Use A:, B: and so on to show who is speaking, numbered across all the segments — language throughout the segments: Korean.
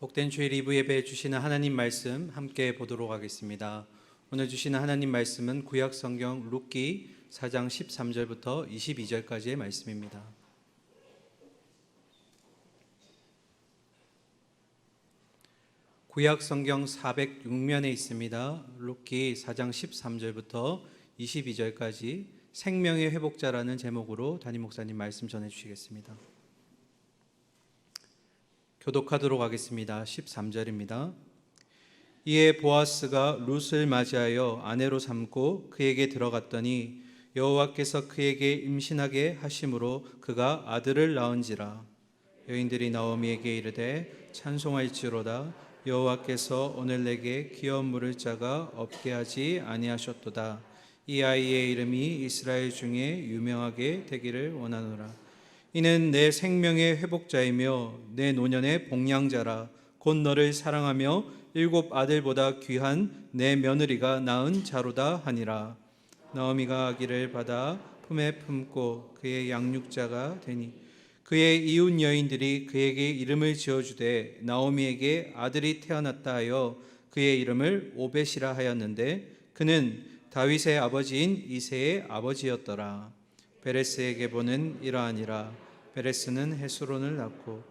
A: 복된 주일 2부 예배 주시는 하나님 말씀 함께 보도록 하겠습니다. 오늘 주시는 하나님 말씀은 구약 성경 룻기 4장 13절부터 22절까지의 말씀입니다. 구약 성경 406면에 있습니다. 룻기 4장 13절부터 22절까지 생명의 회복자라는 제목으로 담임 목사님 말씀 전해 주시겠습니다. 교독하도록 하겠습니다. 13절입니다. 이에 보아스가 룻을 맞이하여 아내로 삼고 그에게 들어갔더니 여호와께서 그에게 임신하게 하심으로 그가 아들을 낳은지라. 여인들이 나오미에게 이르되 찬송할지로다. 여호와께서 오늘 내게 기업 물을 자가 없게 하지 아니하셨도다. 이 아이의 이름이 이스라엘 중에 유명하게 되기를 원하노라. 이는 내 생명의 회복자이며 내 노년의 복량자라. 곧 너를 사랑하며 7 아들보다 귀한 내 며느리가 낳은 자로다 하니라. 나오미가 아기를 받아 품에 품고 그의 양육자가 되니 그의 이웃 여인들이 그에게 이름을 지어주되 나오미에게 아들이 태어났다 하여 그의 이름을 오벳이라 하였는데 그는 다윗의 아버지인 이새의 아버지였더라. 베레스에게 보는 이러하니라. 베레스는 헤스론을 낳고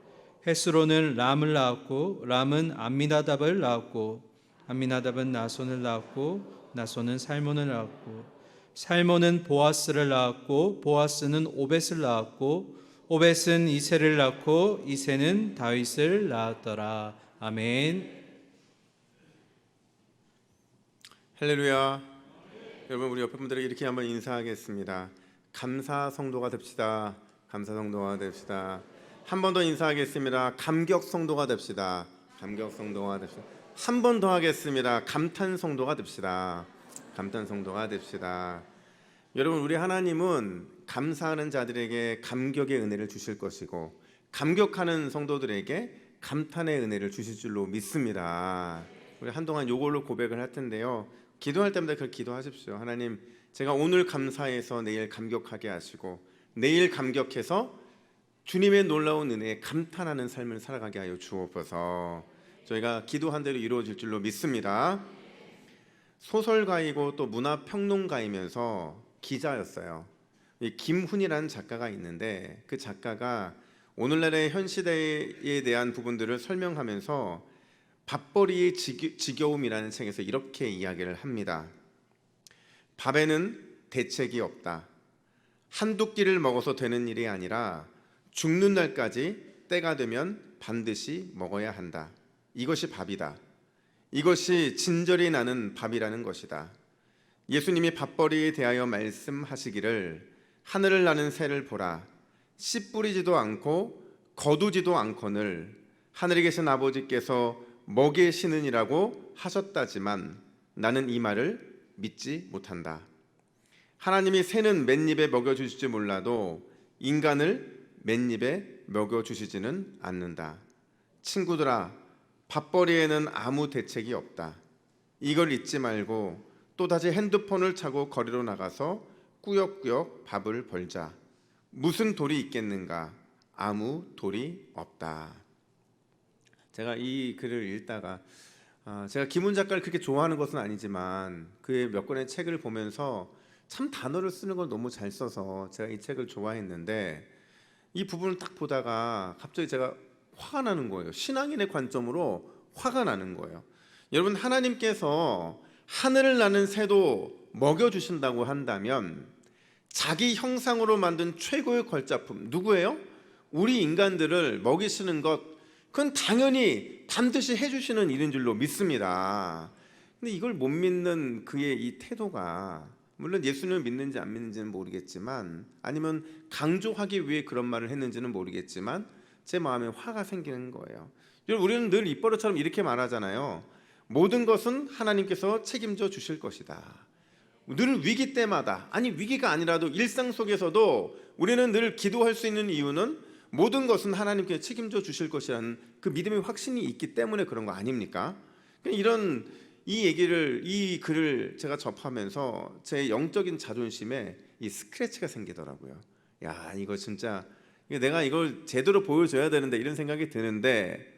A: 헤스론은 람을 낳았고 람은 암미나답을 낳았고 암미나답은 나손을 낳았고 나손은 살몬을 낳았고 살몬은 보아스를 낳았고 보아스는 오벳을 낳았고 오벳은 이새를 낳고 이새는 다윗을 낳았더라. 아멘.
B: 할렐루야. 여러분, 우리 옆에 분들에게 이렇게 한번 인사하겠습니다. 감사 성도가 됩시다. 감사 성도가 됩시다. 한 번 더 인사하겠습니다. 감격 성도가 됩시다. 감격 성도가 됩시다. 한 번 더 하겠습니다. 감탄 성도가 됩시다. 감탄 성도가 됩시다. 여러분, 우리 하나님은 감사하는 자들에게 감격의 은혜를 주실 것이고 감격하는 성도들에게 감탄의 은혜를 주실 줄로 믿습니다. 우리 한동안 요걸로 고백을 할 텐데요. 기도할 때마다 그렇게 기도하십시오. 하나님, 제가 오늘 감사해서 내일 감격하게 하시고 내일 감격해서 주님의 놀라운 은혜에 감탄하는 삶을 살아가게 하여 주옵소서. 저희가 기도한 대로 이루어질 줄로 믿습니다. 소설가이고 또 문화평론가이면서 기자였어요. 김훈이라는 작가가 있는데 그 작가가 오늘날의 현 시대에 대한 부분들을 설명하면서 밥벌이의 지겨움이라는 책에서 이렇게 이야기를 합니다. 밥에는 대책이 없다. 한두 끼를 먹어서 되는 일이 아니라 죽는 날까지 때가 되면 반드시 먹어야 한다. 이것이 밥이다. 이것이 진절이 나는 밥이라는 것이다. 예수님이 밥벌이에 대하여 말씀하시기를 하늘을 나는 새를 보라. 씨 뿌리지도 않고 거두지도 않거늘 하늘에 계신 아버지께서 먹이시느니라고 하셨다지만 나는 이 말을 믿지 못한다. 하나님이 새는 맨입에 먹여주실지 몰라도 인간을 맨입에 먹여주시지는 않는다. 친구들아, 밥벌이에는 아무 대책이 없다. 이걸 잊지 말고 또다시 핸드폰을 차고 거리로 나가서 꾸역꾸역 밥을 벌자. 무슨 돌이 있겠는가? 아무 돌이 없다. 제가 이 글을 읽다가 제가 김훈 작가를 그렇게 좋아하는 것은 아니지만 그의 몇 권의 책을 보면서 참 단어를 쓰는 걸 너무 잘 써서 제가 이 책을 좋아했는데 이 부분을 딱 보다가 갑자기 제가 화가 나는 거예요. 신앙인의 관점으로 화가 나는 거예요. 여러분, 하나님께서 하늘을 나는 새도 먹여주신다고 한다면 자기 형상으로 만든 최고의 걸작품 누구예요? 우리 인간들을 먹이시는 것, 그건 당연히 반드시 해주시는 일인 줄로 믿습니다. 근데 이걸 못 믿는 그의 이 태도가, 물론 예수님을 믿는지 안 믿는지는 모르겠지만 아니면 강조하기 위해 그런 말을 했는지는 모르겠지만 제 마음에 화가 생기는 거예요. 우리는 늘 입버릇처럼 이렇게 말하잖아요. 모든 것은 하나님께서 책임져 주실 것이다. 늘 위기 때마다, 아니 위기가 아니라도 일상 속에서도 우리는 늘 기도할 수 있는 이유는 모든 것은 하나님께서 책임져 주실 것이라는 그 믿음의 확신이 있기 때문에 그런 거 아닙니까? 이런 이 글을 제가 접하면서 제 영적인 자존심에 이 스크래치가 생기더라고요. 야, 이거 진짜 내가 이걸 제대로 보여줘야 되는데 이런 생각이 드는데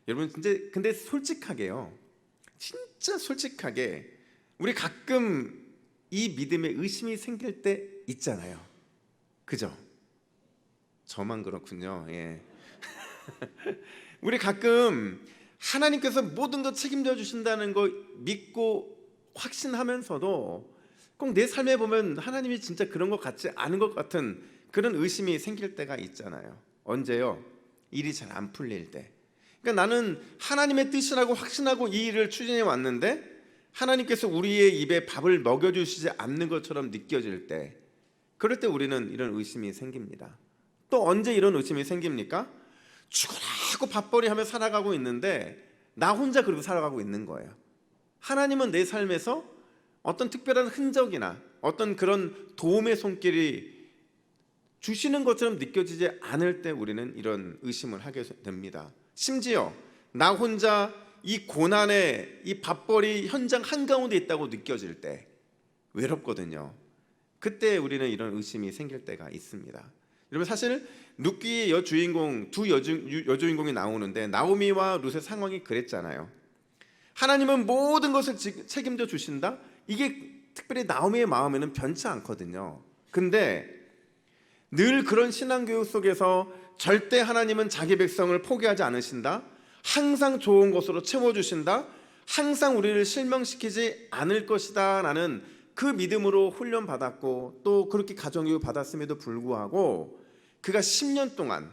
B: 여러분 진짜 근데 솔직하게요. 진짜 솔직하게 우리 가끔 이 믿음에 의심이 생길 때 있잖아요. 그죠? 저만 그렇군요. 예. 우리 가끔 하나님께서 모든 것 책임져 주신다는 거 믿고 확신하면서도 꼭 내 삶에 보면 하나님이 진짜 그런 것 같지 않은 것 같은 그런 의심이 생길 때가 있잖아요. 언제요? 일이 잘 안 풀릴 때. 그러니까 나는 하나님의 뜻이라고 확신하고 이 일을 추진해 왔는데 하나님께서 우리의 입에 밥을 먹여주시지 않는 것처럼 느껴질 때, 그럴 때 우리는 이런 의심이 생깁니다. 또 언제 이런 의심이 생깁니까? 죽으라고 밥벌이 하며 살아가고 있는데 나 혼자 그러고 살아가고 있는 거예요. 하나님은 내 삶에서 어떤 특별한 흔적이나 어떤 그런 도움의 손길이 주시는 것처럼 느껴지지 않을 때 우리는 이런 의심을 하게 됩니다. 심지어 나 혼자 이 고난의 이 밥벌이 현장 한가운데 있다고 느껴질 때 외롭거든요. 그때 우리는 이런 의심이 생길 때가 있습니다. 여러분 사실 룻기의 여주인공 두 여주인공이 나오는데 나오미와 룻의 상황이 그랬잖아요. 하나님은 모든 것을 책임져 주신다. 이게 특별히 나오미의 마음에는 변치 않거든요. 근데 늘 그런 신앙교육 속에서 절대 하나님은 자기 백성을 포기하지 않으신다. 항상 좋은 것으로 채워주신다. 항상 우리를 실망시키지 않을 것이다 라는 그 믿음으로 훈련받았고 또 그렇게 가정교육 받았음에도 불구하고 그가 10년 동안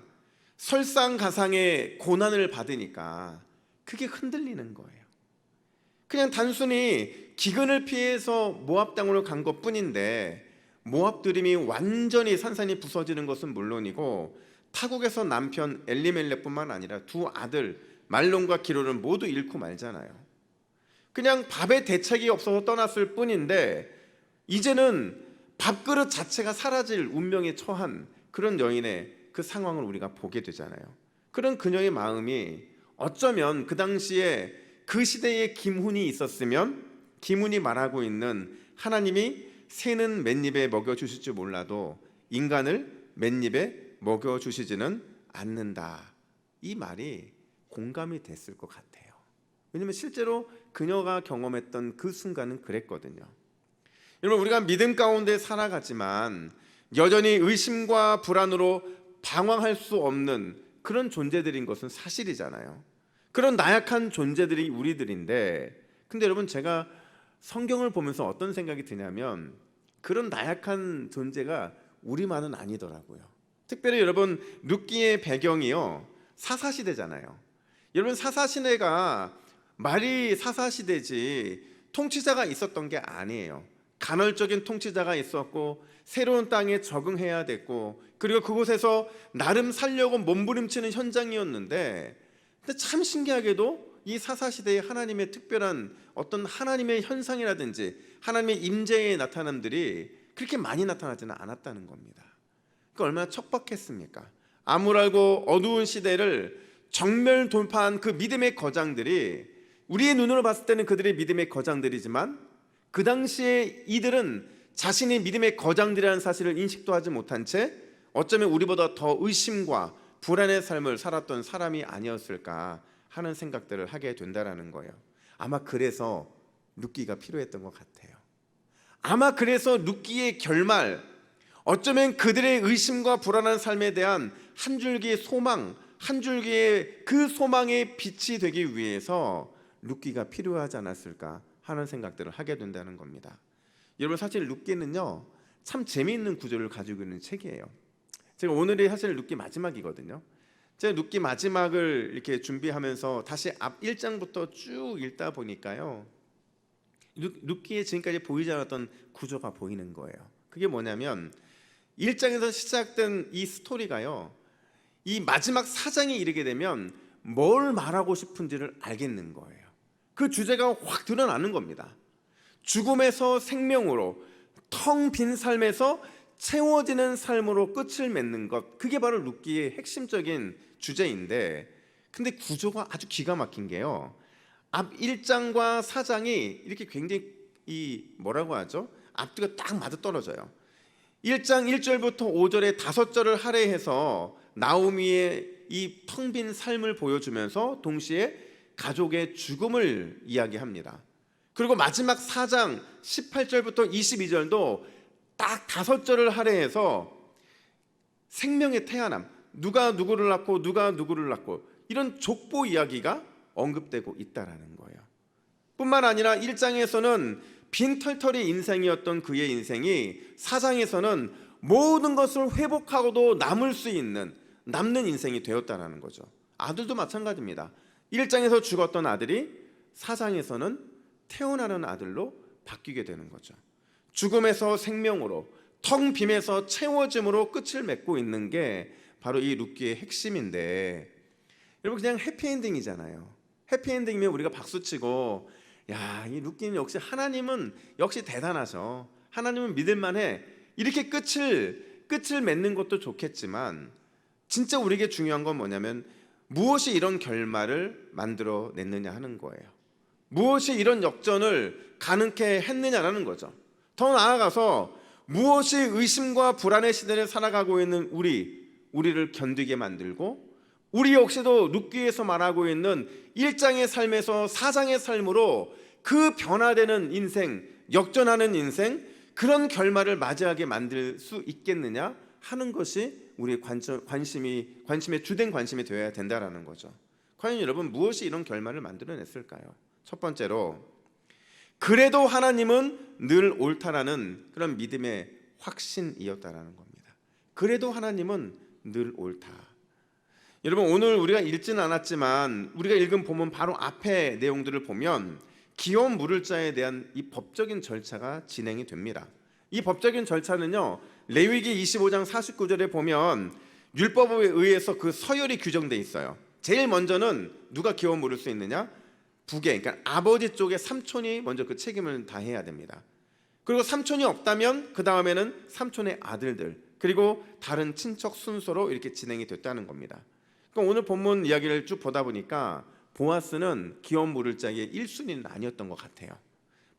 B: 설상가상의 고난을 받으니까 그게 흔들리는 거예요. 그냥 단순히 기근을 피해서 모압 땅으로 간 것뿐인데 모압 드림이 완전히 산산이 부서지는 것은 물론이고 타국에서 남편 엘리멜렉뿐만 아니라 두 아들 말론과 기로를 모두 잃고 말잖아요. 그냥 밥에 대책이 없어서 떠났을 뿐인데 이제는 밥그릇 자체가 사라질 운명에 처한 그런 여인의 그 상황을 우리가 보게 되잖아요. 그런 그녀의 마음이 어쩌면 그 당시에 그 시대에 김훈이 있었으면 김훈이 말하고 있는 하나님이 새는 맨입에 먹여주실지 몰라도 인간을 맨입에 먹여주시지는 않는다. 이 말이 공감이 됐을 것 같아요. 왜냐하면 실제로 그녀가 경험했던 그 순간은 그랬거든요. 여러분 우리가 믿음 가운데 살아가지만 여전히 의심과 불안으로 방황할 수 없는 그런 존재들인 것은 사실이잖아요. 그런 나약한 존재들이 우리들인데 근데 여러분 제가 성경을 보면서 어떤 생각이 드냐면 그런 나약한 존재가 우리만은 아니더라고요. 특별히 여러분 룻기의 배경이요 사사시대잖아요. 여러분 사사시대가 말이 사사시대지 통치자가 있었던 게 아니에요. 간헐적인 통치자가 있었고 새로운 땅에 적응해야 됐고 그리고 그곳에서 나름 살려고 몸부림치는 현장이었는데 근데 참 신기하게도 이 사사시대의 하나님의 특별한 어떤 하나님의 현상이라든지 하나님의 임재의 나타남들이 그렇게 많이 나타나지는 않았다는 겁니다. 그러니까 얼마나 척박했습니까? 암울하고 어두운 시대를 정면 돌파한 그 믿음의 거장들이 우리의 눈으로 봤을 때는 그들의 믿음의 거장들이지만 그 당시에 이들은 자신이 믿음의 거장들이라는 사실을 인식도 하지 못한 채 어쩌면 우리보다 더 의심과 불안의 삶을 살았던 사람이 아니었을까 하는 생각들을 하게 된다라는 거예요. 아마 그래서 룻기가 필요했던 것 같아요. 아마 그래서 룻기의 결말, 어쩌면 그들의 의심과 불안한 삶에 대한 한 줄기의 소망, 한 줄기의 그 소망의 빛이 되기 위해서 룻기가 필요하지 않았을까 하는 생각들을 하게 된다는 겁니다. 여러분 사실 룻기는요 참 재미있는 구조를 가지고 있는 책이에요. 제가 오늘이 사실 룻기 마지막이거든요. 제가 룻기 마지막을 이렇게 준비하면서 다시 앞 1장부터 쭉 읽다 보니까요 룻기에 지금까지 보이지 않았던 구조가 보이는 거예요. 그게 뭐냐면 1장에서 시작된 이 스토리가요 이 마지막 4장에 이르게 되면 뭘 말하고 싶은지를 알겠는 거예요. 그 주제가 확 드러나는 겁니다. 죽음에서 생명으로 텅 빈 삶에서 채워지는 삶으로 끝을 맺는 것, 그게 바로 룻기의 핵심적인 주제인데 근데 구조가 아주 기가 막힌 게요 앞 1장과 4장이 이렇게 굉장히 뭐라고 하죠? 앞뒤가 딱 맞아떨어져요. 1장 1절부터 5절에 5절을 할애해서 나오미의 이 텅 빈 삶을 보여주면서 동시에 가족의 죽음을 이야기합니다. 그리고 마지막 4장 18절부터 22절도 딱 5절을 할애해서 생명의 태어남, 누가 누구를 낳고 누가 누구를 낳고 이런 족보 이야기가 언급되고 있다라는 거예요. 뿐만 아니라 1장에서는 빈털터리 인생이었던 그의 인생이 4장에서는 모든 것을 회복하고도 남는 인생이 되었다라는 거죠. 아들도 마찬가지입니다. 1장에서 죽었던 아들이 4장에서는 태어나는 아들로 바뀌게 되는 거죠. 죽음에서 생명으로, 텅 빔에서 채워짐으로 끝을 맺고 있는 게 바로 이 룻기의 핵심인데, 여러분 그냥 해피엔딩이잖아요. 해피엔딩이면 우리가 박수치고 야, 이 룻기는 역시 하나님은 역시 대단하셔, 하나님은 믿을만해, 이렇게 끝을 맺는 것도 좋겠지만 진짜 우리에게 중요한 건 뭐냐면 무엇이 이런 결말을 만들어냈느냐 하는 거예요. 무엇이 이런 역전을 가능케 했느냐라는 거죠. 더 나아가서 무엇이 의심과 불안의 시대를 살아가고 있는 우리를 견디게 만들고, 우리 역시도 룻기에서 말하고 있는 1장의 삶에서 4장의 삶으로 그 변화되는 인생, 역전하는 인생, 그런 결말을 맞이하게 만들 수 있겠느냐 하는 것이 우리의 관심의 주된 관심이 되어야 된다라는 거죠. 과연 여러분 무엇이 이런 결말을 만들어냈을까요? 첫 번째로, 그래도 하나님은 늘 옳다라는 그런 믿음의 확신이었다라는 겁니다. 그래도 하나님은 늘 옳다. 여러분 오늘 우리가 읽지는 않았지만 우리가 읽은 본문 바로 앞에 내용들을 보면 기업 물을 자에 대한 이 법적인 절차가 진행이 됩니다. 이 법적인 절차는요, 레위기 25장 49절에 보면 율법에 의해서 그 서열이 규정돼 있어요. 제일 먼저는 누가 기업 물을 수 있느냐? 부계, 그러니까 아버지 쪽의 삼촌이 먼저 그 책임을 다해야 됩니다. 그리고 삼촌이 없다면 그 다음에는 삼촌의 아들들, 그리고 다른 친척 순서로 이렇게 진행이 됐다는 겁니다. 그러니까 오늘 본문 이야기를 쭉 보다 보니까 보아스는 기업 물을 자의 1순위는 아니었던 것 같아요.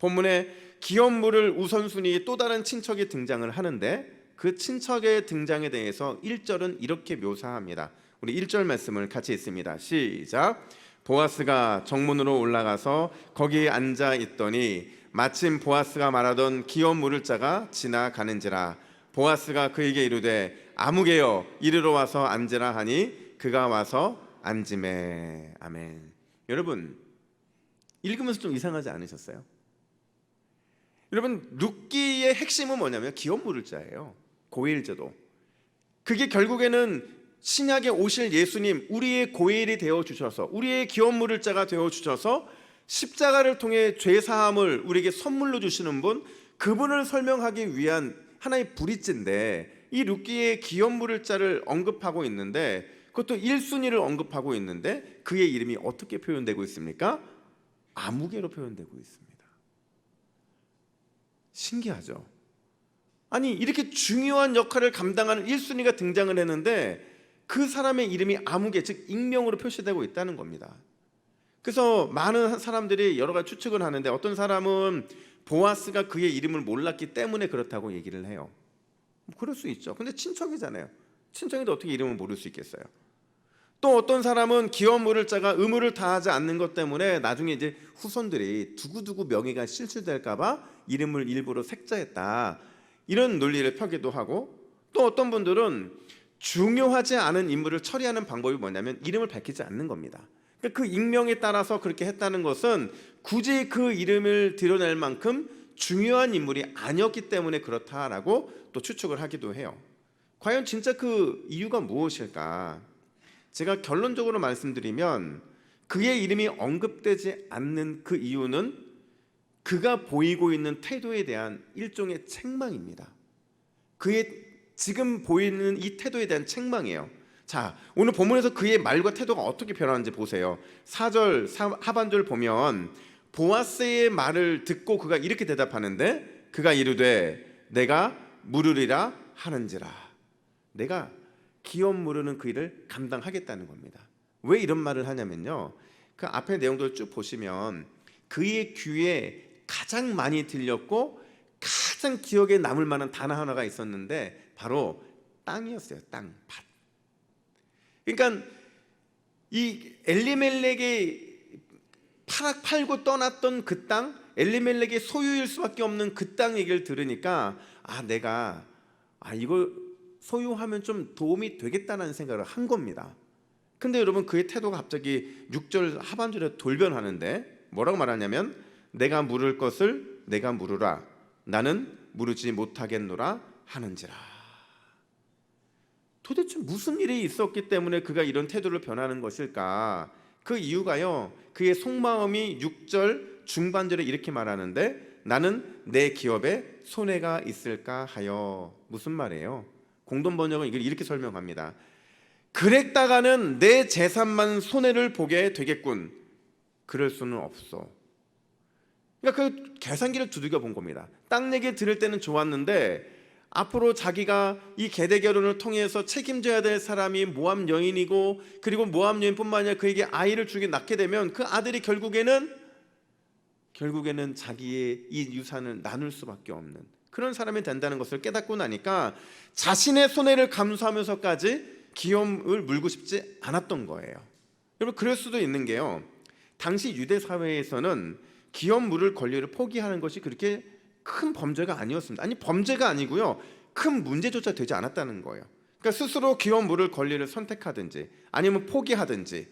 B: 본문에 기업 물을 우선순위에 또 다른 친척이 등장을 하는데 그 친척의 등장에 대해서 1절은 이렇게 묘사합니다. 우리 1절 말씀을 같이 읽습니다. 시작. 보아스가 정문으로 올라가서 거기에 앉아 있더니 마침 보아스가 말하던 기업 물을 자가 지나가는지라. 보아스가 그에게 이르되 아무개여 이리로 와서 앉으라 하니 그가 와서 앉으매. 아멘. 여러분 읽으면서 좀 이상하지 않으셨어요? 여러분 룻기의 핵심은 뭐냐면 기업 물을 자예요. 고일제도. 그게 결국에는 신약에 오실 예수님, 우리의 고일이 되어 주셔서, 우리의 기업 물을 자가 되어 주셔서 십자가를 통해 죄 사함을 우리에게 선물로 주시는 분, 그분을 설명하기 위한 하나의 브릿지인데, 이 룻기의 기업 물을 자를 언급하고 있는데 그것도 1순위를 언급하고 있는데 그의 이름이 어떻게 표현되고 있습니까? 아무개로 표현되고 있습니다. 신기하죠? 아니 이렇게 중요한 역할을 감당하는 1순위가 등장을 했는데 그 사람의 이름이 아무개, 즉 익명으로 표시되고 있다는 겁니다. 그래서 많은 사람들이 여러 가지 추측을 하는데 어떤 사람은 보아스가 그의 이름을 몰랐기 때문에 그렇다고 얘기를 해요. 그럴 수 있죠. 근데 친척이잖아요. 친척인데 어떻게 이름을 모를 수 있겠어요? 또 어떤 사람은 기업 물을 자가 의무를 다하지 않는 것 때문에 나중에 이제 후손들이 두고두고 명예가 실추될까 봐 이름을 일부러 색자했다, 이런 논리를 펴기도 하고, 또 어떤 분들은 중요하지 않은 인물을 처리하는 방법이 뭐냐면 이름을 밝히지 않는 겁니다. 그러니까 그 익명에 따라서 그렇게 했다는 것은 굳이 그 이름을 드러낼 만큼 중요한 인물이 아니었기 때문에 그렇다라고 또 추측을 하기도 해요. 과연 진짜 그 이유가 무엇일까? 제가 결론적으로 말씀드리면 그의 이름이 언급되지 않는 그 이유는 그가 보이고 있는 태도에 대한 일종의 책망입니다. 그의 지금 보이는 이 태도에 대한 책망이에요. 자, 오늘 본문에서 그의 말과 태도가 어떻게 변하는지 보세요. 4절 하반절 보면 보아스의 말을 듣고 그가 이렇게 대답하는데, 그가 이르되 내가 물으리라 하는지라. 내가 기업 물으는 그 일을 감당하겠다는 겁니다. 왜 이런 말을 하냐면요, 그 앞에 내용들을 쭉 보시면 그의 귀에 가장 많이 들렸고 가장 기억에 남을 만한 단어 하나가 있었는데 바로 땅이었어요. 땅, 밭. 그러니까 이 엘리멜렉이 팔고 떠났던 그 땅, 엘리멜렉의 소유일 수밖에 없는 그 땅 얘기를 들으니까 내가 이걸 소유하면 좀 도움이 되겠다는 생각을 한 겁니다. 근데 여러분, 그의 태도가 갑자기 6절 하반절에 돌변하는데 뭐라고 말하냐면, 내가 물을 것을 내가 물으라, 나는 물으지 못하겠노라 하는지라. 도대체 무슨 일이 있었기 때문에 그가 이런 태도를 변하는 것일까? 그 이유가요, 그의 속마음이 6절 중반절에 이렇게 말하는데, 나는 내 기업에 손해가 있을까 하여. 무슨 말이에요? 공동 번역은 이걸 이렇게 설명합니다. 그랬다가는 내 재산만 손해를 보게 되겠군. 그럴 수는 없어. 그러니까 그 계산기를 두들겨 본 겁니다. 땅 얘기 들을 때는 좋았는데 앞으로 자기가 이 계대 결혼을 통해서 책임져야 될 사람이 모함 여인이고, 그리고 모함 여인뿐만 아니라 그에게 아이를 낳게 되면 그 아들이 결국에는 자기의 이 유산을 나눌 수밖에 없는 그런 사람이 된다는 것을 깨닫고 나니까 자신의 손해를 감수하면서까지 기업을 물고 싶지 않았던 거예요. 여러분, 그럴 수도 있는 게요, 당시 유대 사회에서는 기업 물을 권리를 포기하는 것이 그렇게 큰 범죄가 아니었습니다. 아니, 범죄가 아니고요, 큰 문제조차 되지 않았다는 거예요. 그러니까 스스로 기업 물을 권리를 선택하든지 아니면 포기하든지,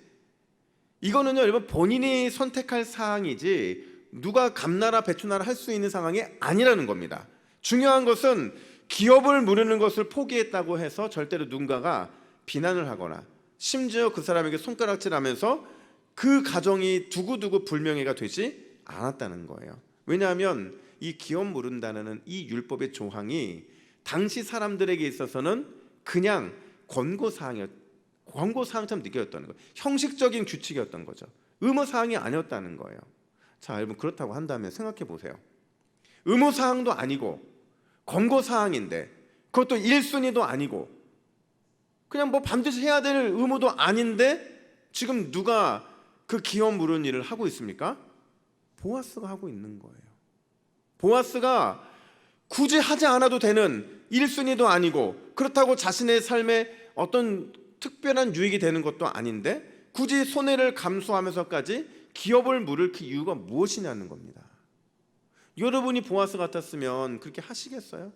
B: 이거는요 여러분, 본인이 선택할 사항이지 누가 감나라 배추나라 할 수 있는 상황이 아니라는 겁니다. 중요한 것은 기업을 물으는 것을 포기했다고 해서 절대로 누군가가 비난을 하거나 심지어 그 사람에게 손가락질하면서 그 가정이 두고두고 불명예가 되지 않았다는 거예요. 왜냐하면 이 기업 물은다는 이 율법의 조항이 당시 사람들에게 있어서는 그냥 권고사항처럼 느껴졌던 거예요. 형식적인 규칙이었던 거죠. 의무사항이 아니었다는 거예요. 자, 여러분, 그렇다고 한다면 생각해 보세요. 의무사항도 아니고 권고사항인데, 그것도 1순위도 아니고 그냥 뭐 반드시 해야 될 의무도 아닌데 지금 누가 그 기업 물은 일을 하고 있습니까? 보아스가 하고 있는 거예요. 보아스가 굳이 하지 않아도 되는 1순위도 아니고, 그렇다고 자신의 삶에 어떤 특별한 유익이 되는 것도 아닌데 굳이 손해를 감수하면서까지 기업을 물을 그 이유가 무엇이냐는 겁니다. 여러분이 보아스 같았으면 그렇게 하시겠어요?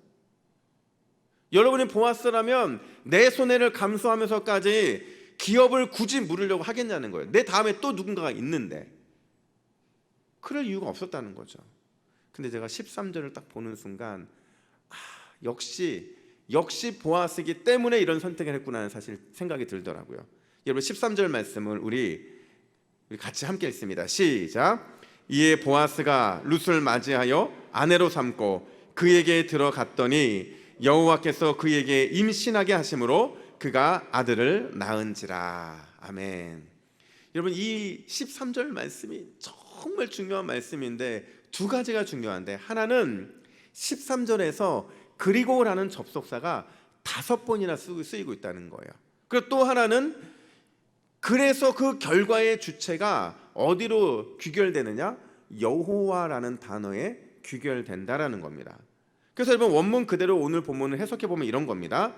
B: 여러분이 보아스라면 내 손해를 감수하면서까지 기업을 굳이 물으려고 하겠냐는 거예요. 내 다음에 또 누군가가 있는데. 그럴 이유가 없었다는 거죠. 근데 제가 13절을 딱 보는 순간 역시 보아스이기 때문에 이런 선택을 했구나 하는 사실 생각이 들더라고요. 여러분, 13절 말씀을 우리 같이 함께 읽습니다. 시작. 이에 보아스가 룻을 맞이하여 아내로 삼고 그에게 들어갔더니 여호와께서 그에게 임신하게 하심으로 그가 아들을 낳은지라. 아멘. 여러분, 이 13절 말씀이 정말 중요한 말씀인데 두 가지가 중요한데, 하나는 13절에서 그리고라는 접속사가 5번이나 쓰이고 있다는 거예요. 그리고 또 하나는 그래서 그 결과의 주체가 어디로 귀결되느냐? 여호와라는 단어에 귀결된다라는 겁니다. 그래서 여러분, 원문 그대로 오늘 본문을 해석해 보면 이런 겁니다.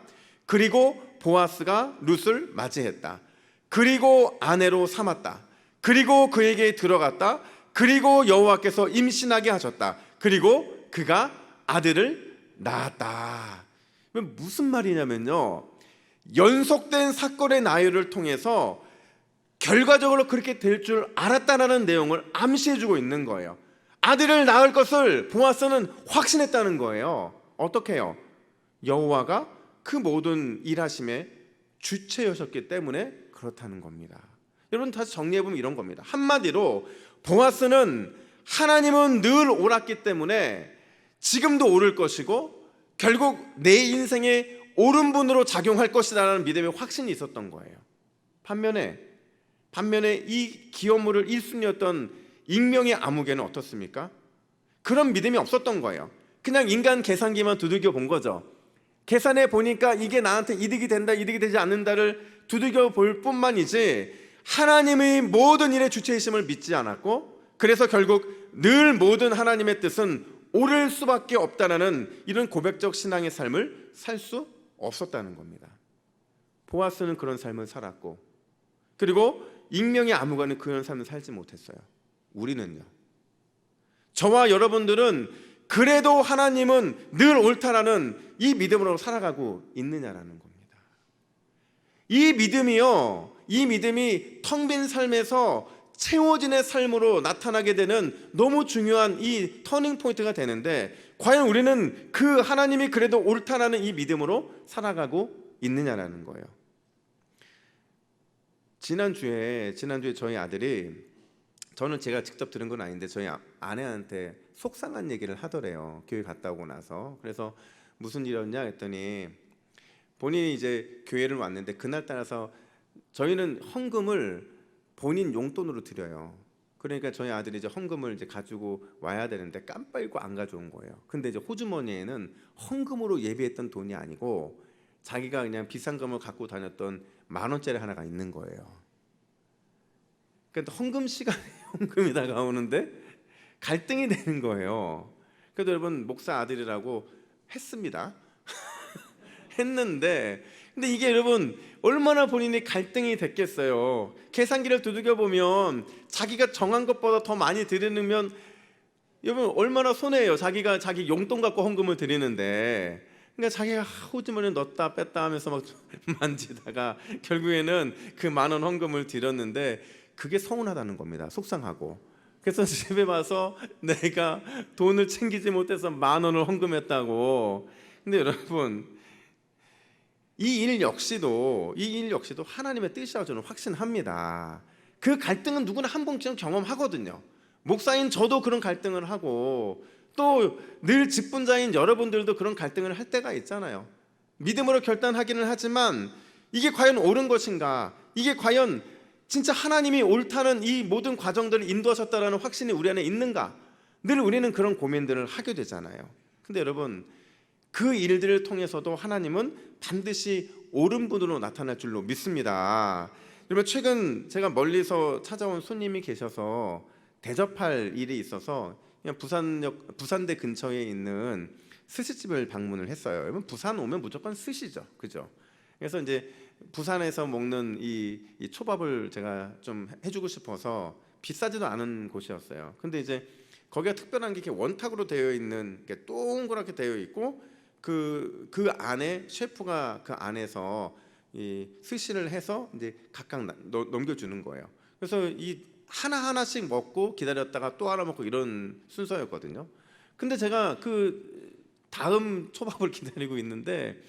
B: 그리고 보아스가 룻을 맞이했다. 그리고 아내로 삼았다. 그리고 그에게 들어갔다. 그리고 여호와께서 임신하게 하셨다. 그리고 그가 아들을 낳았다. 무슨 말이냐면요, 연속된 사건의 나열을 통해서 결과적으로 그렇게 될 줄 알았다라는 내용을 암시해주고 있는 거예요. 아들을 낳을 것을 보아스는 확신했다는 거예요. 어떻게 해요? 여호와가 그 모든 일하심의 주체여셨기 때문에 그렇다는 겁니다. 여러분, 다시 정리해보면 이런 겁니다. 한마디로 보아스는 하나님은 늘 옳았기 때문에 지금도 옳을 것이고 결국 내 인생에 옳은 분으로 작용할 것이라는 믿음의 확신이 있었던 거예요. 반면에 이 기업물을 1순위였던 익명의 아무개는 어떻습니까? 그런 믿음이 없었던 거예요. 그냥 인간 계산기만 두들겨 본 거죠. 계산해 보니까 이게 나한테 이득이 된다, 이득이 되지 않는다를 두들겨 볼 뿐만이지 하나님의 모든 일의 주체이심을 믿지 않았고, 그래서 결국 늘 모든 하나님의 뜻은 옳을 수밖에 없다라는 이런 고백적 신앙의 삶을 살 수 없었다는 겁니다. 보아스는 그런 삶을 살았고, 그리고 익명의 암흑원은 그런 삶을 살지 못했어요. 우리는요. 저와 여러분들은 그래도 하나님은 늘 옳다라는 이 믿음으로 살아가고 있느냐라는 겁니다. 이 믿음이 텅 빈 삶에서 채워진의 삶으로 나타나게 되는 너무 중요한 이 터닝 포인트가 되는데, 과연 우리는 그 하나님이 그래도 옳다라는 이 믿음으로 살아가고 있느냐라는 거예요. 지난주에 저희 아들이, 저는 제가 직접 들은 건 아닌데 저희 아내한테 속상한 얘기를 하더래요. 교회 갔다 오고 나서. 그래서 무슨 일이었냐 했더니 본인이 이제 교회를 왔는데 그날 따라서 저희는 헌금을 본인 용돈으로 드려요. 그러니까 저희 아들이 이제 헌금을 이제 가지고 와야 되는데 깜빡 잊고 안 가져온 거예요. 근데 이제 호주머니에는 헌금으로 예비했던 돈이 아니고 자기가 그냥 비상금을 갖고 다녔던 10,000원짜리 하나가 있는 거예요. 그러니까 헌금 시간에 헌금이 다가오는데 갈등이 되는 거예요. 그래도 여러분, 목사 아들이라고 했습니다. 했는데, 근데 이게 여러분 얼마나 본인이 갈등이 됐겠어요. 계산기를 두들겨 보면 자기가 정한 것보다 더 많이 드리면 여러분 얼마나 손해예요. 자기가 자기 용돈 갖고 헌금을 드리는데, 그러니까 자기가 호주머니에 넣었다 뺐다 하면서 막 만지다가 결국에는 그 10,000원 헌금을 드렸는데 그게 서운하다는 겁니다. 속상하고. 그래서 집에 와서 내가 돈을 챙기지 못해서 10,000원을 헌금했다고. 근데 여러분, 이 일 역시도 하나님의 뜻이라고 저는 확신합니다. 그 갈등은 누구나 한 번쯤 경험하거든요. 목사인 저도 그런 갈등을 하고, 또 늘 직분자인 여러분들도 그런 갈등을 할 때가 있잖아요. 믿음으로 결단하기는 하지만 이게 과연 옳은 것인가, 이게 과연 진짜 하나님이 옳다는 이 모든 과정들을 인도하셨다라는 확신이 우리 안에 있는가, 늘 우리는 그런 고민들을 하게 되잖아요. 근데 여러분, 그 일들을 통해서도 하나님은 반드시 옳은 분으로 나타날 줄로 믿습니다. 여러분, 최근 제가 멀리서 찾아온 손님이 계셔서 대접할 일이 있어서 그냥 부산대 근처에 있는 스시집을 방문을 했어요. 여러분, 부산 오면 무조건 스시죠, 그죠? 그래서 이제 부산에서 먹는 이 초밥을 제가 좀 해주고 싶어서, 비싸지도 않은 곳이었어요. 근데 이제 거기가 특별한 게 이렇게 원탁으로 되어 있는, 이렇게 동그랗게 되어 있고 그 안에 셰프가 그 안에서 이 스시를 해서 이제 각각 넘겨주는 거예요. 그래서 이 하나씩 먹고 기다렸다가 또 하나 먹고 이런 순서였거든요. 근데 제가 그 다음 초밥을 기다리고 있는데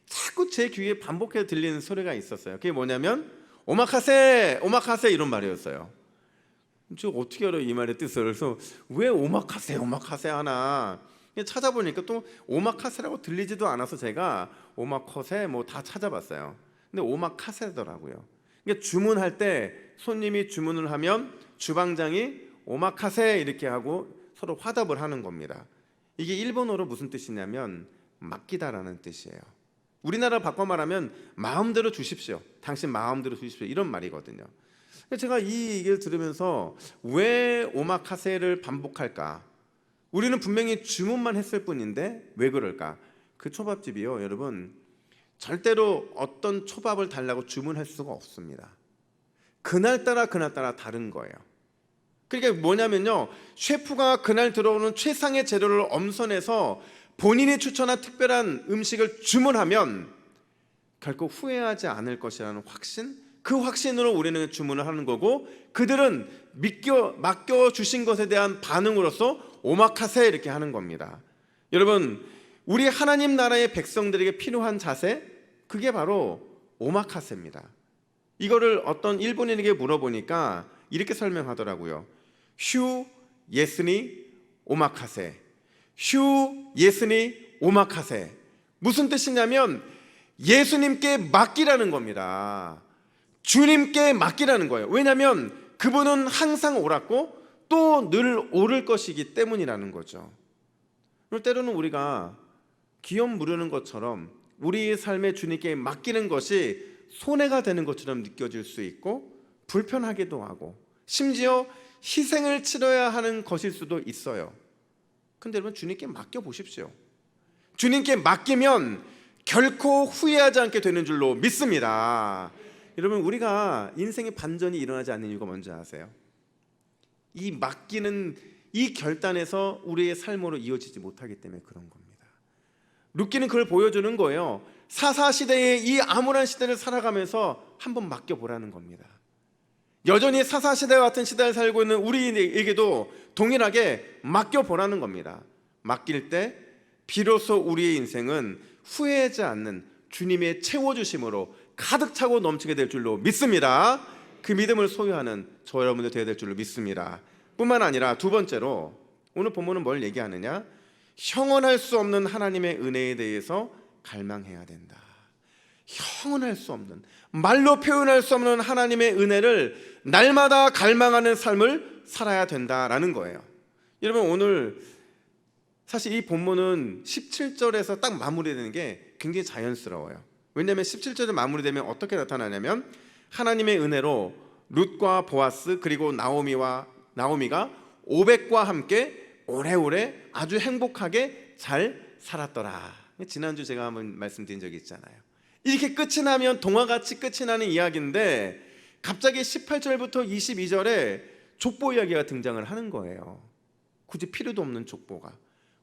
B: 자꾸 제 귀에 반복해서 들리는 소리가 있었어요. 그게 뭐냐면 오마카세 이런 말이었어요. 저 어떻게 알아요, 이 말의 뜻을? 그래서 왜 오마카세 하나 찾아보니까 또 오마카세라고 들리지도 않아서 제가 오마카세 뭐 다 찾아봤어요. 근데 오마카세더라고요. 그러니까 주문할 때 손님이 주문을 하면 주방장이 오마카세 이렇게 하고 서로 화답을 하는 겁니다. 이게 일본어로 무슨 뜻이냐면 맡기다라는 뜻이에요. 우리나라 바꿔 말하면 마음대로 주십시오, 당신 마음대로 주십시오, 이런 말이거든요. 제가 이 얘기를 들으면서 왜 오마카세를 반복할까? 우리는 분명히 주문만 했을 뿐인데 왜 그럴까? 그 초밥집이요, 여러분, 절대로 어떤 초밥을 달라고 주문할 수가 없습니다. 그날따라 다른 거예요. 그러니까 뭐냐면요, 셰프가 그날 들어오는 최상의 재료를 엄선해서 본인이 추천한 특별한 음식을 주문하면 결코 후회하지 않을 것이라는 확신, 그 확신으로 우리는 주문을 하는 거고, 그들은 맡겨주신 것에 대한 반응으로서 오마카세 이렇게 하는 겁니다. 여러분, 우리 하나님 나라의 백성들에게 필요한 자세, 그게 바로 오마카세입니다. 이거를 어떤 일본인에게 물어보니까 이렇게 설명하더라고요. 휴 예스니 오마카세. 휴 예스니 오마카세. 무슨 뜻이냐면 예수님께 맡기라는 겁니다. 주님께 맡기라는 거예요. 왜냐하면 그분은 항상 옳았고 또 늘 옳을 것이기 때문이라는 거죠. 때로는 우리가 기업 무르는 것처럼 우리의 삶에 주님께 맡기는 것이 손해가 되는 것처럼 느껴질 수 있고 불편하기도 하고 심지어 희생을 치러야 하는 것일 수도 있어요. 근데 여러분, 주님께 맡겨보십시오. 주님께 맡기면 결코 후회하지 않게 되는 줄로 믿습니다. 여러분, 우리가 인생의 반전이 일어나지 않는 이유가 뭔지 아세요? 이 맡기는 이 결단에서 우리의 삶으로 이어지지 못하기 때문에 그런 겁니다. 룻기는 그걸 보여주는 거예요. 사사시대의 이 암울한 시대를 살아가면서 한번 맡겨보라는 겁니다. 여전히 사사시대와 같은 시대를 살고 있는 우리에게도 동일하게 맡겨보라는 겁니다. 맡길 때 비로소 우리의 인생은 후회하지 않는 주님의 채워주심으로 가득 차고 넘치게 될 줄로 믿습니다. 그 믿음을 소유하는 저 여러분들 되어야 될 줄로 믿습니다. 뿐만 아니라 두 번째로 오늘 본문은 뭘 얘기하느냐? 형언할 수 없는 하나님의 은혜에 대해서 갈망해야 된다. 형언할 수 없는, 말로 표현할 수 없는 하나님의 은혜를 날마다 갈망하는 삶을 살아야 된다라는 거예요. 여러분, 오늘 사실 이 본문은 17절에서 딱 마무리되는 게 굉장히 자연스러워요. 왜냐하면 17절에 마무리되면 어떻게 나타나냐면 하나님의 은혜로 룻과 보아스 그리고 나오미가 오벳과 함께 오래오래 아주 행복하게 잘 살았더라. 지난주 제가 한번 말씀드린 적이 있잖아요. 이렇게 끝이 나면 동화같이 끝이 나는 이야기인데 갑자기 18절부터 22절에 족보 이야기가 등장을 하는 거예요. 굳이 필요도 없는 족보가.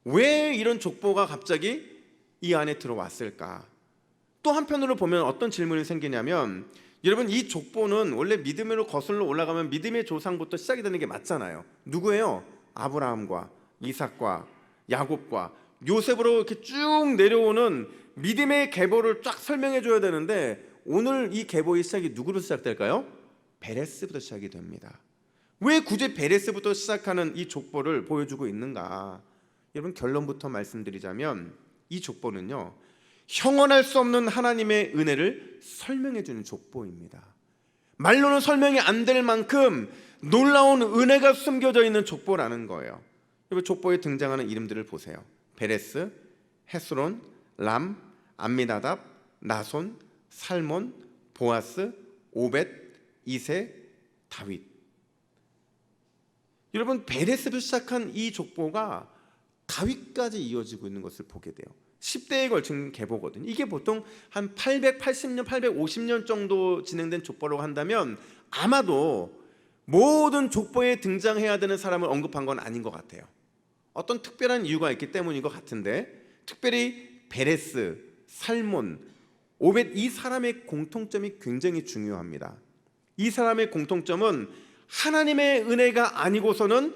B: 왜 이런 족보가 갑자기 이 안에 들어왔을까? 또 한편으로 보면 어떤 질문이 생기냐면, 여러분, 이 족보는 원래 믿음으로 거슬러 올라가면 믿음의 조상부터 시작이 되는 게 맞잖아요. 누구예요? 아브라함과 이삭과 야곱과 요셉으로 이렇게 쭉 내려오는 믿음의 계보를 쫙 설명해 줘야 되는데, 오늘 이 계보의 시작이 누구로 시작될까요? 베레스부터 시작이 됩니다. 왜 굳이 베레스부터 시작하는 이 족보를 보여주고 있는가? 여러분, 결론부터 말씀드리자면 이 족보는요, 형언할 수 없는 하나님의 은혜를 설명해 주는 족보입니다. 말로는 설명이 안 될 만큼 놀라운 은혜가 숨겨져 있는 족보라는 거예요. 여러분, 족보에 등장하는 이름들을 보세요. 베레스, 헤스론, 람, 암미나답, 나손, 살몬, 보아스, 오벳, 이세, 다윗. 여러분, 베레스부터 시작한 이 족보가 다윗까지 이어지고 있는 것을 보게 돼요. 10대에 걸친 계보거든요. 이게 보통 한 880년, 850년 정도 진행된 족보라고 한다면 아마도 모든 족보에 등장해야 되는 사람을 언급한 건 아닌 것 같아요. 어떤 특별한 이유가 있기 때문인 것 같은데, 특별히 베레스, 살몬, 오벳, 이 사람의 공통점이 굉장히 중요합니다. 이 사람의 공통점은 하나님의 은혜가 아니고서는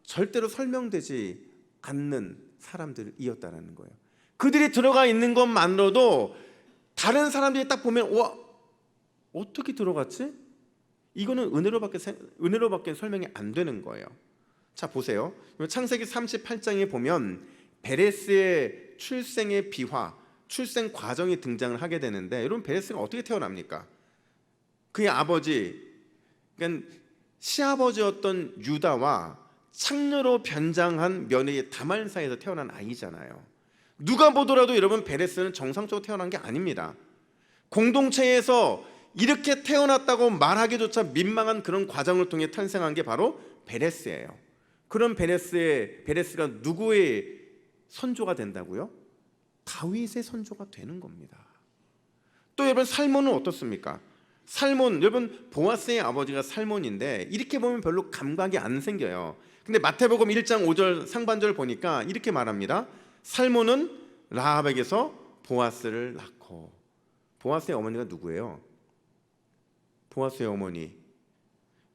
B: 절대로 설명되지 않는 사람들이었다는 거예요. 그들이 들어가 있는 것만으로도 다른 사람들이 딱 보면, 와, 어떻게 들어갔지? 이거는 은혜로밖에 설명이 안 되는 거예요. 자, 보세요. 창세기 38장에 보면 베레스의 출생의 비화, 출생 과정이 등장을 하게 되는데, 여러분, 베레스가 어떻게 태어납니까? 그의 아버지, 그러니까 시아버지였던 유다와 창녀로 변장한 며느리 다말 사이에서 태어난 아이잖아요. 누가 보더라도 여러분, 베레스는 정상적으로 태어난 게 아닙니다. 공동체에서 이렇게 태어났다고 말하기조차 민망한 그런 과정을 통해 탄생한 게 바로 베레스예요. 그런 베레스가 누구의 선조가 된다고요? 다윗의 선조가 되는 겁니다. 또 여러분, 살몬은 어떻습니까? 살몬, 여러분, 보아스의 아버지가 살몬인데 이렇게 보면 별로 감각이 안 생겨요. 근데 마태복음 1장 5절 상반절 보니까 이렇게 말합니다. 살몬은 라합에게서 보아스를 낳고. 보아스의 어머니가 누구예요? 보아스의 어머니,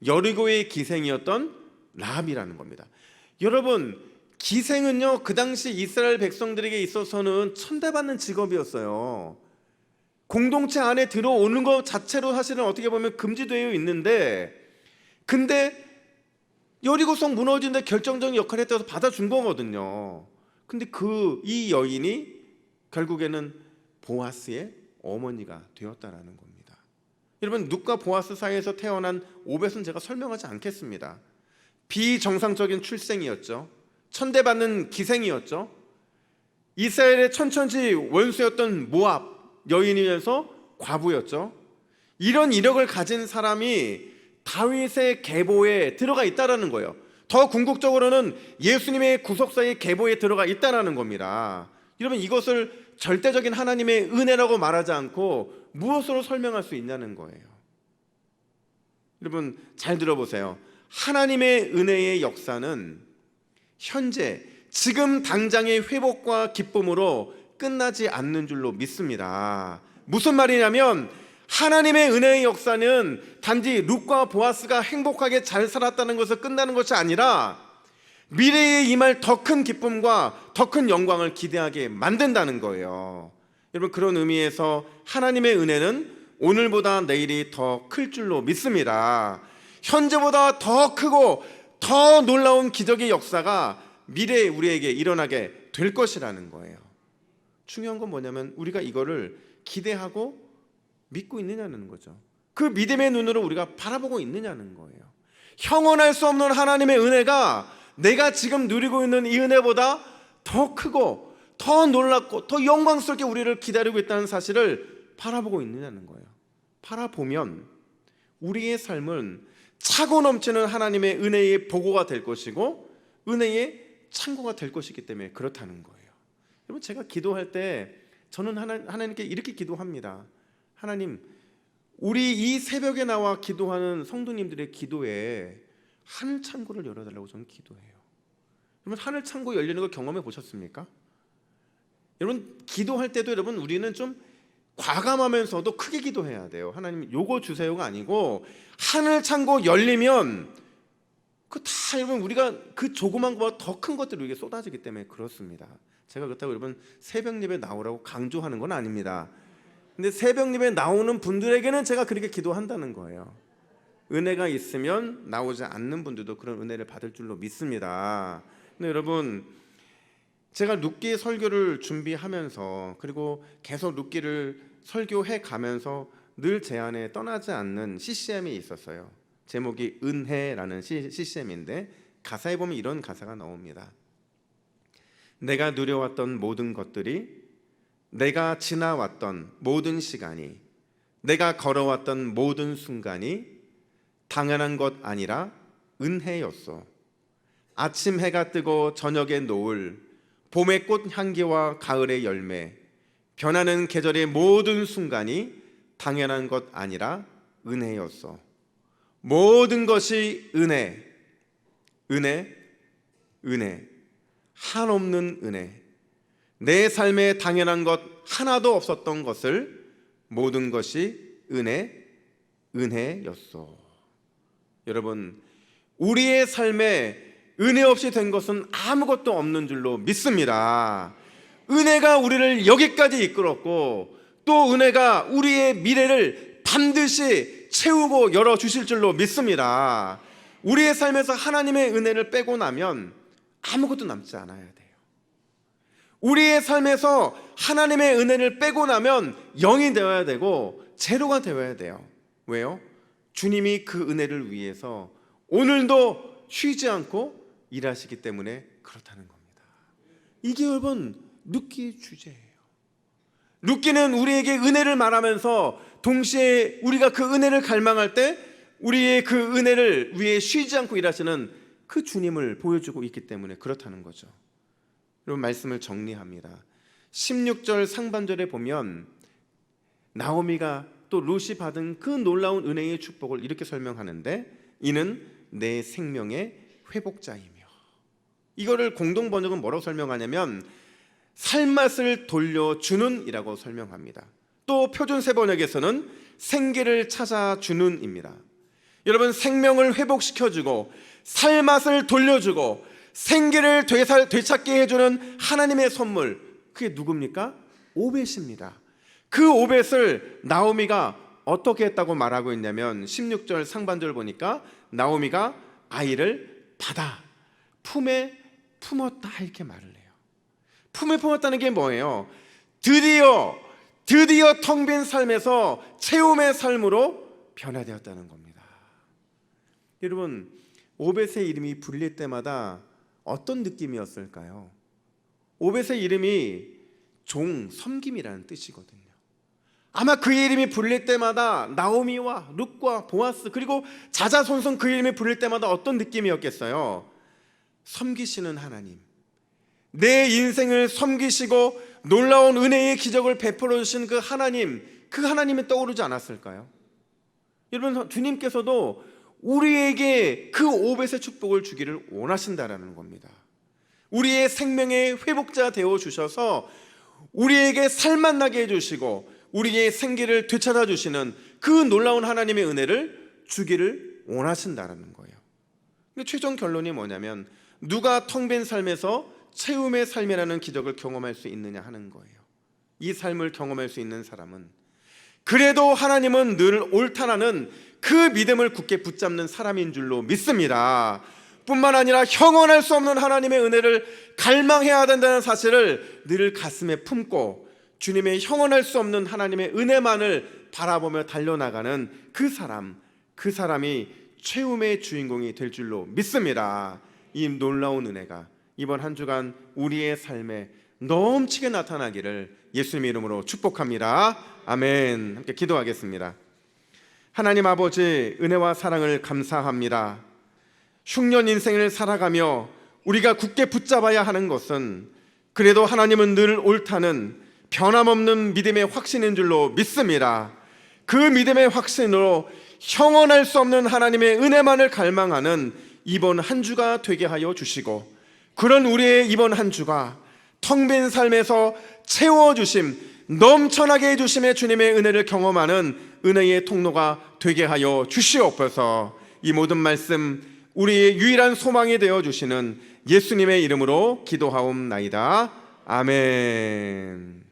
B: 여리고의 기생이었던 라합이라는 겁니다. 여러분, 기생은요, 그 당시 이스라엘 백성들에게 있어서는 천대받는 직업이었어요. 공동체 안에 들어오는 것 자체로 사실은 어떻게 보면 금지되어 있는데, 근데 여리고성 무너지는데 결정적인 역할을 했다고 받아준 거거든요. 근데 이 여인이 결국에는 보아스의 어머니가 되었다라는 겁니다. 여러분, 룻과 보아스 사이에서 태어난 오벳은 제가 설명하지 않겠습니다. 비정상적인 출생이었죠. 천대받는 기생이었죠. 이스라엘의 천천지 원수였던 모압 여인이면서 과부였죠. 이런 이력을 가진 사람이 다윗의 계보에 들어가 있다라는 거예요. 더 궁극적으로는 예수님의 구속사의 계보에 들어가 있다라는 겁니다. 여러분, 이것을 절대적인 하나님의 은혜라고 말하지 않고 무엇으로 설명할 수 있냐는 거예요. 여러분 잘 들어보세요. 하나님의 은혜의 역사는 현재 지금 당장의 회복과 기쁨으로 끝나지 않는 줄로 믿습니다. 무슨 말이냐면 하나님의 은혜의 역사는 단지 룻과 보아스가 행복하게 잘 살았다는 것을 끝나는 것이 아니라 미래에 임할 더 큰 기쁨과 더 큰 영광을 기대하게 만든다는 거예요. 여러분 그런 의미에서 하나님의 은혜는 오늘보다 내일이 더 클 줄로 믿습니다. 현재보다 더 크고 더 놀라운 기적의 역사가 미래에 우리에게 일어나게 될 것이라는 거예요. 중요한 건 뭐냐면 우리가 이거를 기대하고 믿고 있느냐는 거죠. 그 믿음의 눈으로 우리가 바라보고 있느냐는 거예요. 형언할 수 없는 하나님의 은혜가 내가 지금 누리고 있는 이 은혜보다 더 크고 더 놀랍고 더 영광스럽게 우리를 기다리고 있다는 사실을 바라보고 있느냐는 거예요. 바라보면 우리의 삶은 차고 넘치는 하나님의 은혜의 보고가 될 것이고 은혜의 창고가 될 것이기 때문에 그렇다는 거예요. 여러분 제가 기도할 때 저는 하나님께 이렇게 기도합니다. 하나님, 우리 이 새벽에 나와 기도하는 성도님들의 기도에 하늘 창고를 열어달라고 저는 기도해요. 여러분 하늘 창고 열리는 거 경험해 보셨습니까? 여러분 기도할 때도 여러분 우리는 좀 과감하면서도 크게 기도해야 돼요. 하나님 요거 주세요가 아니고 하늘 창고 열리면 그 다 여러분 우리가 그 조그만 것보다 더 큰 것들이 우리에게 쏟아지기 때문에 그렇습니다. 제가 그렇다고 여러분 새벽 예배 나오라고 강조하는 건 아닙니다. 근데 새벽 예배 나오는 분들에게는 제가 그렇게 기도한다는 거예요. 은혜가 있으면 나오지 않는 분들도 그런 은혜를 받을 줄로 믿습니다. 근데 여러분 제가 룻기 설교를 준비하면서 그리고 계속 룻기를 설교해 가면서 늘 제 안에 떠나지 않는 CCM이 있었어요. 제목이 은혜라는 CCM인데 가사에 보면 이런 가사가 나옵니다. 내가 누려왔던 모든 것들이, 내가 지나왔던 모든 시간이, 내가 걸어왔던 모든 순간이 당연한 것 아니라 은혜였소. 아침 해가 뜨고 저녁의 노을, 봄의 꽃 향기와 가을의 열매, 변하는 계절의 모든 순간이 당연한 것 아니라 은혜였소. 모든 것이 은혜, 은혜, 은혜, 한없는 은혜. 내 삶에 당연한 것 하나도 없었던 것을 모든 것이 은혜, 은혜였소. 여러분, 우리의 삶에 은혜 없이 된 것은 아무것도 없는 줄로 믿습니다. 은혜가 우리를 여기까지 이끌었고 또 은혜가 우리의 미래를 반드시 채우고 열어주실 줄로 믿습니다. 우리의 삶에서 하나님의 은혜를 빼고 나면 아무것도 남지 않아야 돼요. 우리의 삶에서 하나님의 은혜를 빼고 나면 0이 되어야 되고 제로가 되어야 돼요. 왜요? 주님이 그 은혜를 위해서 오늘도 쉬지 않고 일하시기 때문에 그렇다는 겁니다. 이게 여러분 룻기의 주제예요. 룻기는 우리에게 은혜를 말하면서 동시에 우리가 그 은혜를 갈망할 때 우리의 그 은혜를 위해 쉬지 않고 일하시는 그 주님을 보여주고 있기 때문에 그렇다는 거죠. 여러분 말씀을 정리합니다. 16절 상반절에 보면 나오미가 또 룻이 받은 그 놀라운 은혜의 축복을 이렇게 설명하는데 이는 내 생명의 회복자이며, 이거를 공동 번역은 뭐라고 설명하냐면 살맛을 돌려주는 이라고 설명합니다. 또 표준세 번역에서는 생기를 찾아주는 입니다. 여러분 생명을 회복시켜주고 살맛을 돌려주고 생기를 되찾게 해주는 하나님의 선물, 그게 누굽니까? 오벳입니다. 그 오벳을 나오미가 어떻게 했다고 말하고 있냐면 16절 상반절 보니까 나오미가 아이를 받아 품에 품었다 이렇게 말을 해요. 품에 품었다는 게 뭐예요? 드디어 텅 빈 삶에서 체험의 삶으로 변화되었다는 겁니다. 여러분 오벳의 이름이 불릴 때마다 어떤 느낌이었을까요? 오벳의 이름이 종, 섬김이라는 뜻이거든요. 아마 그 이름이 불릴 때마다 나오미와 룻과 보아스 그리고 자자손손 그 이름이 불릴 때마다 어떤 느낌이었겠어요? 섬기시는 하나님, 내 인생을 섬기시고 놀라운 은혜의 기적을 베풀어 주신 그 하나님이 떠오르지 않았을까요? 여러분 주님께서도 우리에게 그 5배의 축복을 주기를 원하신다라는 겁니다. 우리의 생명의 회복자 되어 주셔서 우리에게 살맛나게 해주시고 우리의 생기를 되찾아 주시는 그 놀라운 하나님의 은혜를 주기를 원하신다라는 거예요. 근데 최종 결론이 뭐냐면 누가 텅 빈 삶에서 채움의 삶이라는 기적을 경험할 수 있느냐 하는 거예요. 이 삶을 경험할 수 있는 사람은 그래도 하나님은 늘 옳다라는 그 믿음을 굳게 붙잡는 사람인 줄로 믿습니다. 뿐만 아니라 형언할 수 없는 하나님의 은혜를 갈망해야 된다는 사실을 늘 가슴에 품고 주님의 형언할 수 없는 하나님의 은혜만을 바라보며 달려나가는 그 사람이 최후의 주인공이 될 줄로 믿습니다. 이 놀라운 은혜가 이번 한 주간 우리의 삶에 넘치게 나타나기를 예수님의 이름으로 축복합니다. 아멘. 함께 기도하겠습니다. 하나님 아버지, 은혜와 사랑을 감사합니다. 흉년 인생을 살아가며 우리가 굳게 붙잡아야 하는 것은 그래도 하나님은 늘 옳다는 변함없는 믿음의 확신인 줄로 믿습니다. 그 믿음의 확신으로 형언할 수 없는 하나님의 은혜만을 갈망하는 이번 한 주가 되게 하여 주시고, 그런 우리의 이번 한 주가 텅 빈 삶에서 채워주심, 넘쳐나게 해주심의 주님의 은혜를 경험하는 은혜의 통로가 되게 하여 주시옵소서. 이 모든 말씀 우리의 유일한 소망이 되어 주시는 예수님의 이름으로 기도하옵나이다. 아멘.